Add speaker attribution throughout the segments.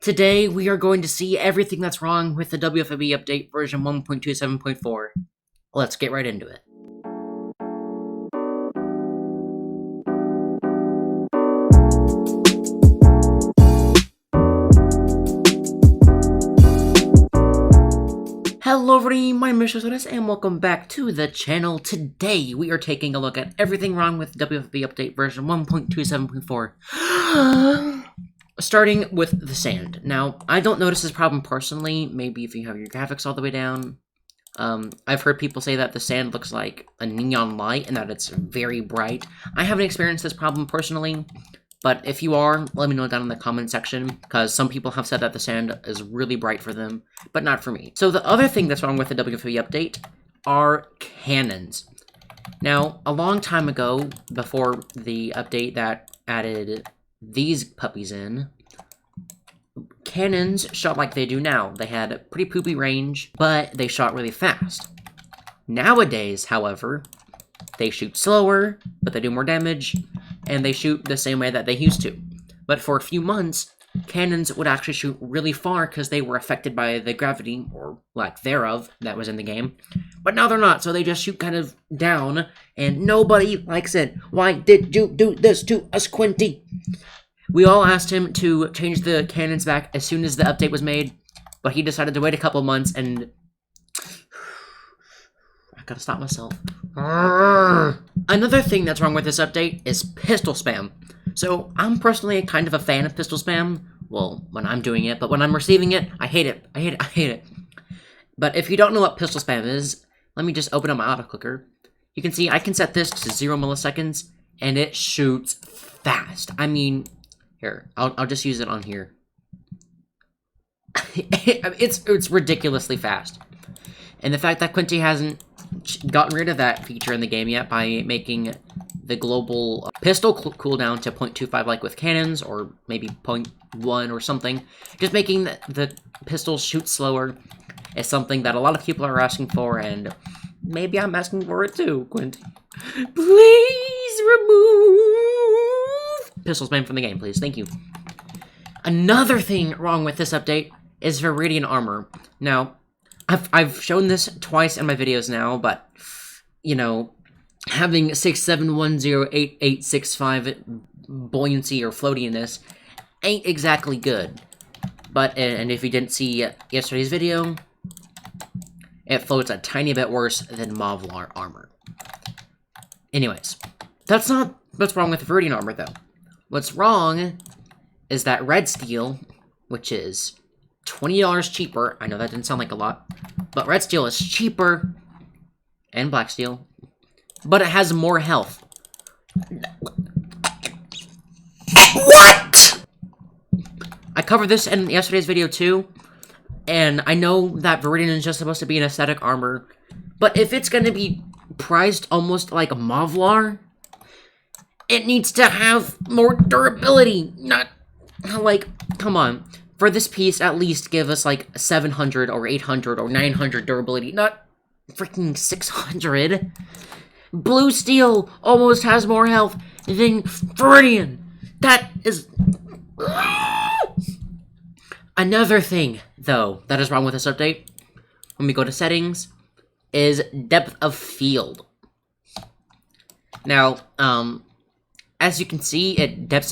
Speaker 1: Today, we are going to see everything that's wrong with the WFYB update version 1.27.4. Let's get right into it. Hello everybody, my name is Sodas, and welcome back to the channel. Today, we are taking a look at everything wrong with the WFYB update version 1.27.4. Starting with the sand. Now, I don't notice this problem personally. Maybe if you have your graphics all the way down. I've heard people say that the sand looks like a neon light and that it's very bright. I haven't experienced this problem personally, but if you are, let me know down in the comment section, because some people have said that the sand is really bright for them, but not for me. So the other thing that's wrong with the WFYB update are cannons. Now, a long time ago, before the update that added these puppies in, cannons shot like they do now. They had a pretty poopy range, but they shot really fast. Nowadays, however, they shoot slower, but they do more damage, and they shoot the same way that they used to. But for a few months, cannons would actually shoot really far because they were affected by the gravity, or lack thereof, that was in the game. But now they're not, so they just shoot kind of down, and nobody likes it. Why did you do this to us, Quinty? We all asked him to change the cannons back as soon as the update was made, but he decided to wait a couple months, and I gotta stop myself. Another thing that's wrong with this update is pistol spam. So, I'm personally kind of a fan of pistol spam. Well, when I'm doing it, but when I'm receiving it, I hate it. I hate it. But if you don't know what pistol spam is, let me just open up my auto clicker. You can see I can set this to 0 milliseconds, and it shoots fast. I mean, here, I'll just use it on here. It's ridiculoly fast. And the fact that Quinty hasn't gotten rid of that feature in the game yet by making the global pistol cooldown to 0.25 like with cannons, or maybe 0.1 or something, just making the pistol shoot slower is something that a lot of people are asking for, and maybe I'm asking for it too, Quinty. Please remove pistol spam from the game, please. Thank you. Another thing wrong with this update is Viridian armor. Now, I've shown this twice in my videos now, but, you know, having 67108865 buoyancy or floatiness ain't exactly good. But, and if you didn't see yesterday's video, it floats a tiny bit worse than Mavlar armor. Anyways, that's not what's wrong with Viridian armor, though. What's wrong is that red steel, which is $20 cheaper. I know that didn't sound like a lot, but red steel is cheaper, and black steel, but it has more health. What? I covered this in yesterday's video too, and I know that Viridian is just supposed to be an aesthetic armor, but if it's going to be priced almost like a Mavlar, it needs to have more durability. Not, like, come on. For this piece, at least give us, like, 700 or 800 or 900 durability, not freaking 600. Blue steel almost has more health than Viridian. That is... Another thing, though, that is wrong with this update, when we go to settings, is depth of field. Now, as you can see, it depth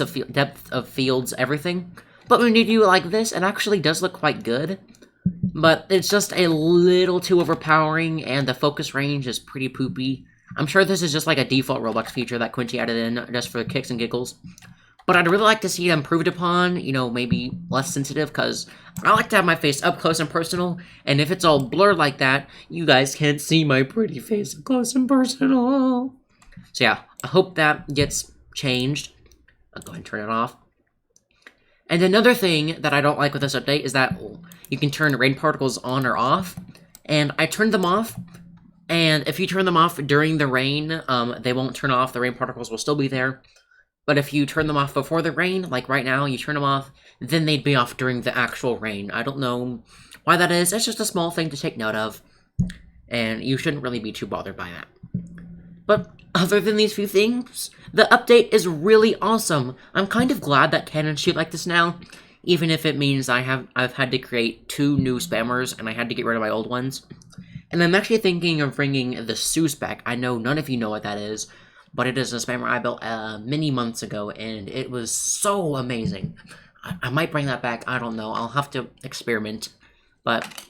Speaker 1: of fields everything. But when you do it like this, it actually does look quite good. But it's just a little too overpowering, and the focus range is pretty poopy. I'm sure this is just like a default Roblox feature that Quinty added in just for kicks and giggles. But I'd really like to see it improved upon, you know, maybe less sensitive, because I like to have my face up close and personal, and if it's all blurred like that, you guys can't see my pretty face up close and personal. So yeah, I hope that gets changed. I'll go ahead and turn it off. And another thing that I don't like with this update is that you can turn rain particles on or off. And I turned them off. And if you turn them off during the rain, they won't turn off. The rain particles will still be there. But if you turn them off before the rain, like right now, you turn them off, then they'd be off during the actual rain. I don't know why that is. It's just a small thing to take note of. And you shouldn't really be too bothered by that. But other than these few things, the update is really awesome. I'm kind of glad that cannons shoot like this now. even if it means I've had to create 2 new spammers, and I had to get rid of my old ones. And I'm actually thinking of bringing the Seuss back. I know none of you know what that is, but it is a spammer I built many months ago, and it was so amazing. I might bring that back, I don't know, I'll have to experiment. But,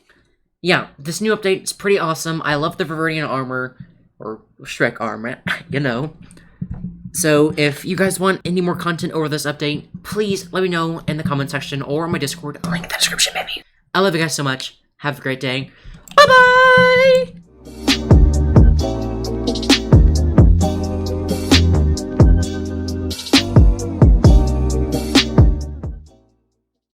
Speaker 1: yeah, this new update is pretty awesome. I love the Viridian armor, or Shrek armor, you know. So, if you guys want any more content over this update, please let me know in the comment section or on my Discord. Link in the description, baby. I love you guys so much. Have a great day. Bye-bye!